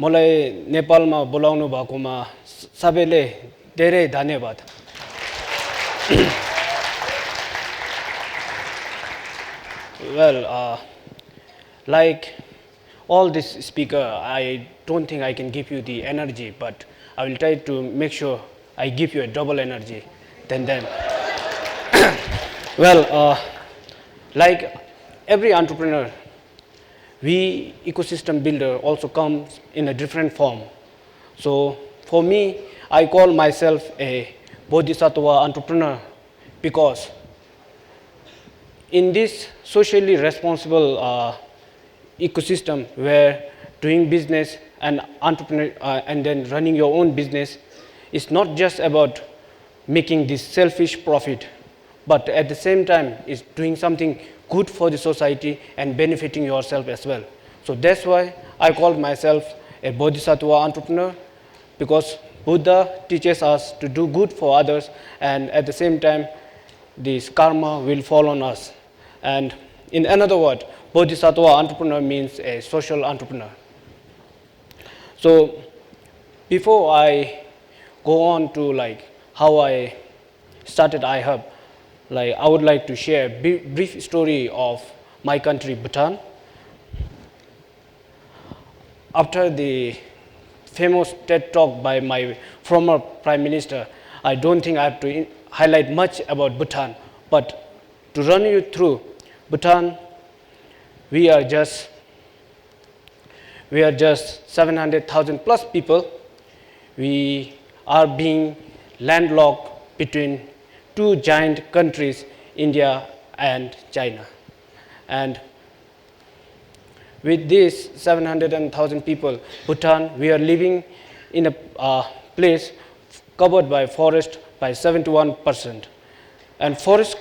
मलाई नेपालमा बोलाउनु भएकोमा सबैले धेरै धन्यवाद। Well, like all this speaker, I don't think I can give you the energy, but I will try to make sure I give you a double energy than them. Well, like every entrepreneur, we ecosystem builder also comes in a different form. So for me, I call myself a bodhisattva entrepreneur because in this socially responsible ecosystem where doing business and entrepreneur and then running your own business is not just about making this selfish profit, but at the same time is doing something good for the society and benefiting yourself as well. So that's why I call myself a bodhisattva entrepreneur, because Buddha teaches us to do good for others, and at the same time this karma will fall on us. And in another word, bodhisattva entrepreneur means a social entrepreneur. So before I go on to like how I started iHub, like I would like to share a brief story of my country, Bhutan. After the famous TED talk by my former Prime Minister, I don't think I have to highlight much about Bhutan, but to run you through Bhutan, we are just 700,000 plus people. We are being landlocked between two giant countries, India and China. And with these 700,000 people, Bhutan, we are living in a place covered by forest by 71%. And forest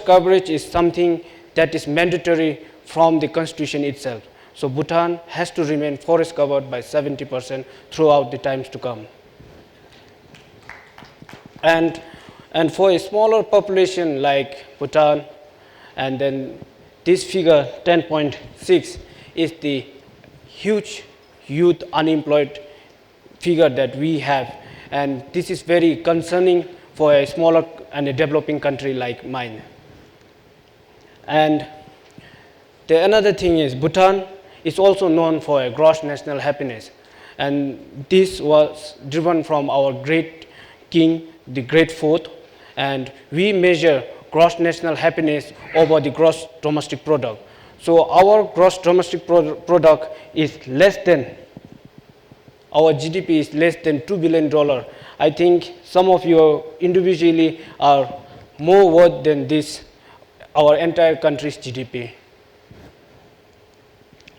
coverage is something that is mandatory from the constitution itself. So Bhutan has to remain forest covered by 70% throughout the times to come. And for a smaller population like Bhutan, and then this figure 10.6 is the huge youth unemployed figure that we have, and this is very concerning for a smaller and a developing country like mine. And the another thing is Bhutan is also known for a gross national happiness, and this was driven from our great king, the Great Fourth, and we measure gross national happiness over the gross domestic product. So our gross domestic product is less than, our GDP is less than $2 billion. I think some of you individually are more worth than this, our entire country's GDP.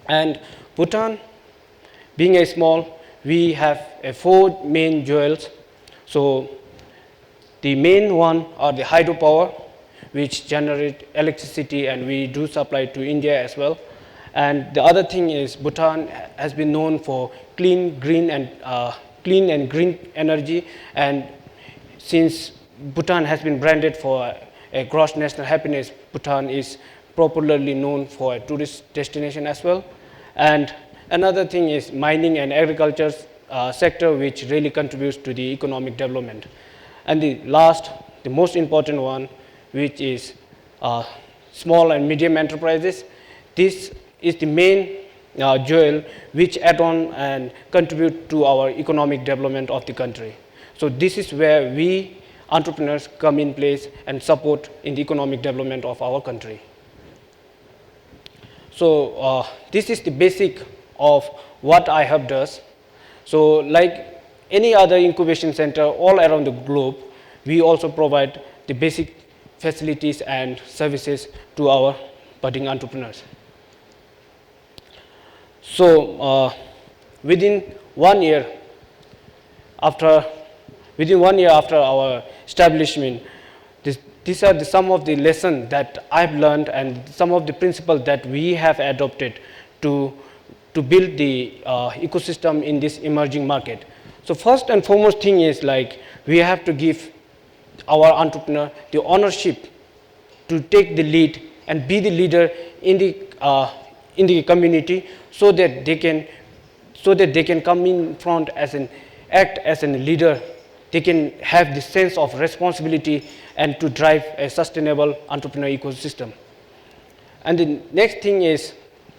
And Bhutan, being a small, we have four main jewels. So the main one are the hydropower, which generate electricity, and we do supply to India as well. And the other thing is Bhutan has been known for clean, green and green energy. And since Bhutan has been branded for a gross national happiness, Bhutan is popularly known for a tourist destination as well. And another thing is mining and agriculture sector, which really contributes to the economic development. And the last, the most important one, which is small and medium enterprises. This is the main jewel which add on and contribute to our economic development of the country. So this is where we entrepreneurs come in place and support in the economic development of our country. So this is the basic of what iHub does. So like any other incubation center all around the globe, we also provide the basic facilities and services to our budding entrepreneurs. So within 1 year after our establishment, these are some of the lessons that I've learned and some of the principles that we have adopted to build the ecosystem in this emerging market. So first and foremost thing is like we have to give our entrepreneur the ownership to take the lead and be the leader in the community, so that they can so that they can come in front as an act as a leader. They can have this sense of responsibility and to drive a sustainable entrepreneur ecosystem. And the next thing is,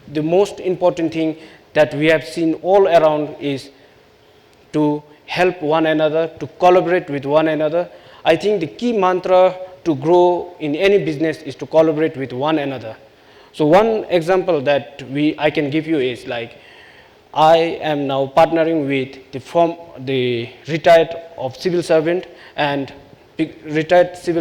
the most important thing that we have seen all around is to help one another, to collaborate with one another. I think the key mantra to grow in any business is to collaborate with one another. So one example that I can give you is like, I am now partnering with the retired civil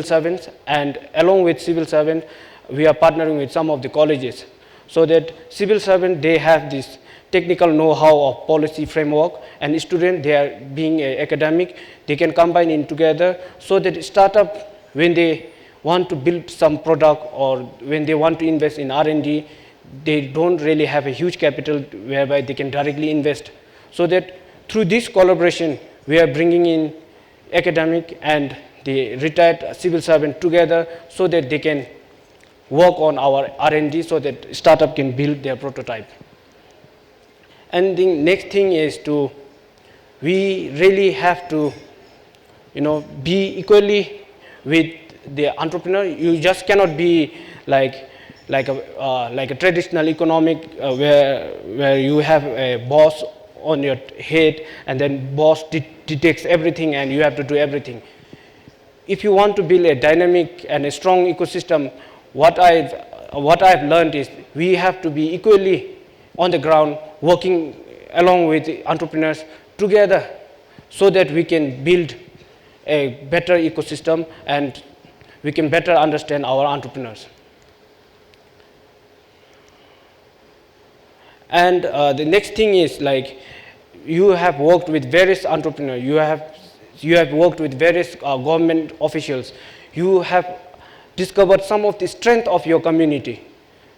servants, and along with civil servants, we are partnering with some of the colleges, so that civil servants, they have this technical know-how of policy framework, and students, they are being academic, they can combine in together, so that startup, when they want to build some product or when they want to invest in R&D, they don't really have a huge capital whereby they can directly invest. So that through this collaboration, we are bringing in academic and the retired civil servant together, so that they can work on our R&D, so that startup can build their prototype. And the next thing is we really have to, be equally with the entrepreneur. You just cannot be like a traditional economic where you have a boss on your head, and then boss dictates everything and you have to do everything. If you want to build a dynamic and a strong ecosystem, what I've learned is we have to be equally on the ground, working along with the entrepreneurs together, so that we can build a better ecosystem and we can better understand our entrepreneurs. And the next thing is, like, you have worked with various entrepreneurs, you have worked with various government officials, you have discovered some of the strength of your community.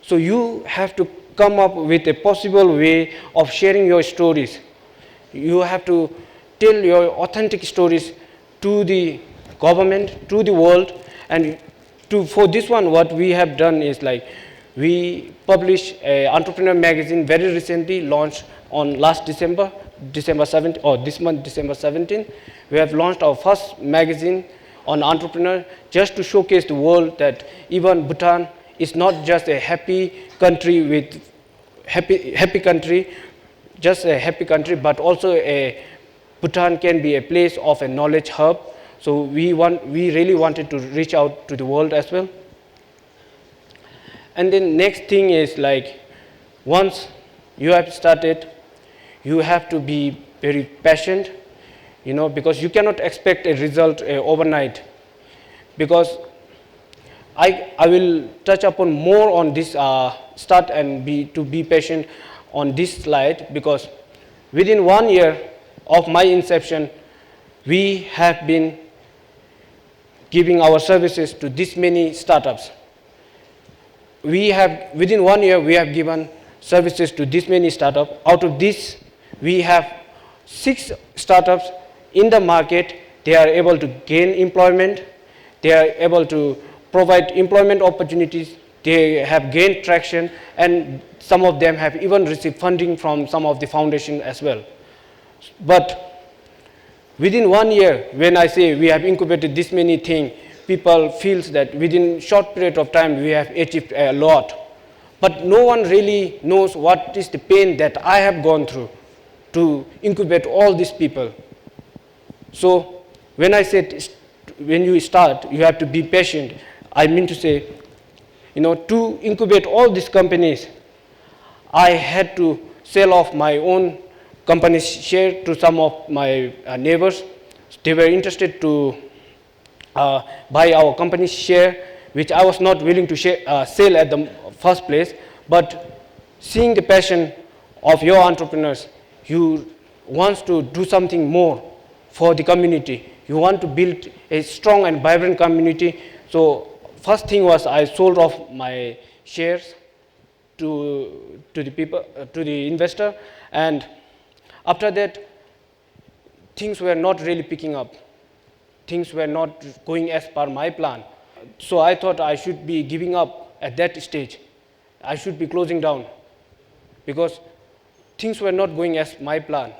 So you have to come up with a possible way of sharing your stories. You have to tell your authentic stories to the government, to the world. And for this one, what we have done is, like, we published an entrepreneur magazine very recently, launched on last December 17, or this month, December 17. We have launched our first magazine on entrepreneur, just to showcase the world that even Bhutan is not just a happy country with happy country, just a happy country, but also Bhutan can be a place of a knowledge hub. So we really wanted to reach out to the world as well. And then next thing is, like, once you have started, you have to be very patient, because you cannot expect a result overnight. Because I will touch upon more on this start and be patient on this slide, because within 1 year of my inception, we have been giving our services to this many startups. Within 1 year, we have given services to this many startups. Out of this, we have 6 startups in the market. They are able to gain employment. They are able to provide employment opportunities. They have gained traction, and some of them have even received funding from some of the foundations as well. But within 1 year, when I say we have incubated this many things, people feel that within short period of time we have achieved a lot. But no one really knows what is the pain that I have gone through to incubate all these people. So when I said, when you start, you have to be patient, I mean to say, to incubate all these companies, I had to sell off my own company's share to some of my neighbors. They were interested to buy our company's share, which I was not willing to sell at the first place. But seeing the passion of your entrepreneurs, you want to do something more for the community. You want to build a strong and vibrant community. So first thing was, I sold off my shares to the investor, and after that, things were not really picking up. Things were not going as per my plan. So I thought I should be giving up at that stage. I should be closing down, because things were not going as my plan.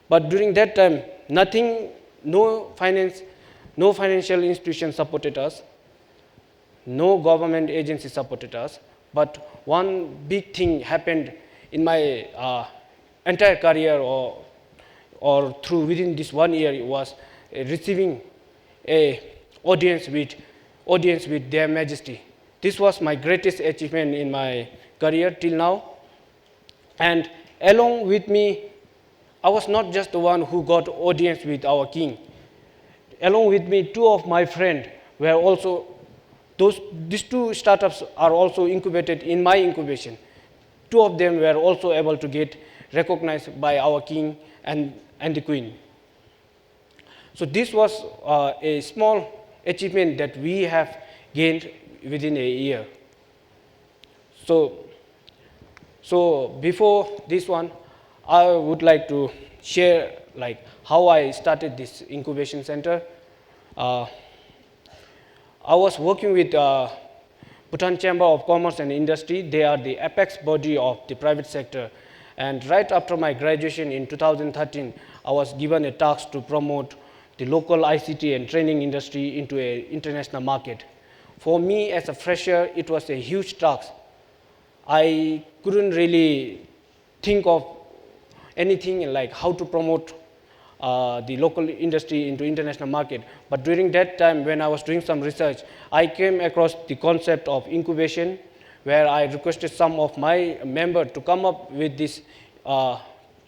But during that time, no financial institution supported us, no government agency supported us. But one big thing happened in my entire career or through within this 1 year, it was receiving a audience with their majesty. This was my greatest achievement in my career till now. And along with me, I was not just the one who got audience with our king. Along with me, two of my friends were also, these two startups are also incubated in my incubation. Two of them were also able to get recognized by our king and the queen. So this was a small achievement that we have gained within a year. So before this one, I would like to share how I started this incubation center. I was working with Bhutan Chamber of Commerce and Industry. They are the apex body of the private sector. And right after my graduation in 2013, I was given a task to promote the local ICT and training industry into an international market. For me as a fresher, it was a huge task. I couldn't really think of anything like how to promote the local industry into international market. But during that time, when I was doing some research, I came across the concept of incubation, where I requested some of my members to come up with this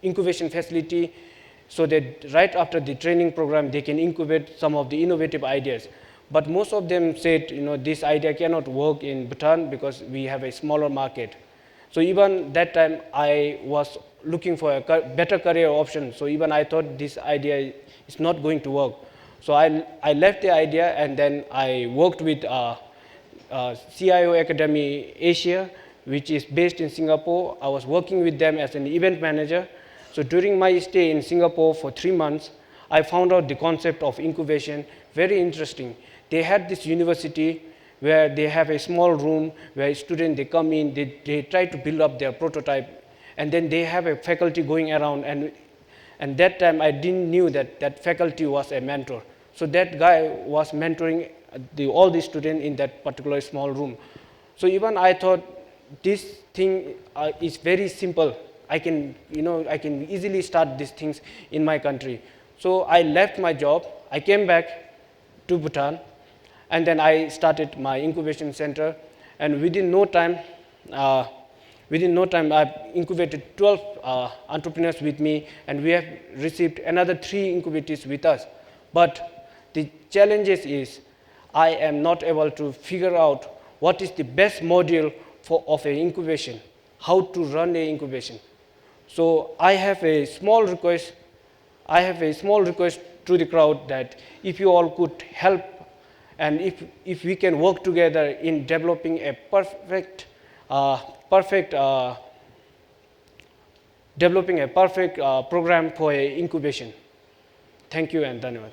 incubation facility so that right after the training program, they can incubate some of the innovative ideas. But most of them said, this idea cannot work in Bhutan because we have a smaller market. So even that time, I was looking for a better career option. So even I thought this idea is not going to work. So I left the idea, and then I worked with CIO Academy Asia, which is based in Singapore. I was working with them as an event manager. So during my stay in Singapore for 3 months, I found out the concept of incubation, very interesting. They had this university where they have a small room where students, they come in, they try to build up their prototype, and then they have a faculty going around, and that time I didn't knew that faculty was a mentor. So that guy was mentoring all the students in that particular small room. So even I thought this thing is very simple. I can easily start these things in my country. So I left my job, I came back to Bhutan, and then I started my incubation center. And within no time, I've incubated 12 entrepreneurs with me, and we have received another 3 incubators with us. But the challenges is I am not able to figure out what is the best module of an incubation, how to run an incubation. So I have a small request to the crowd that if you all could help, and if we can work together in developing a perfect program for incubation. Thank you and dhanyawad.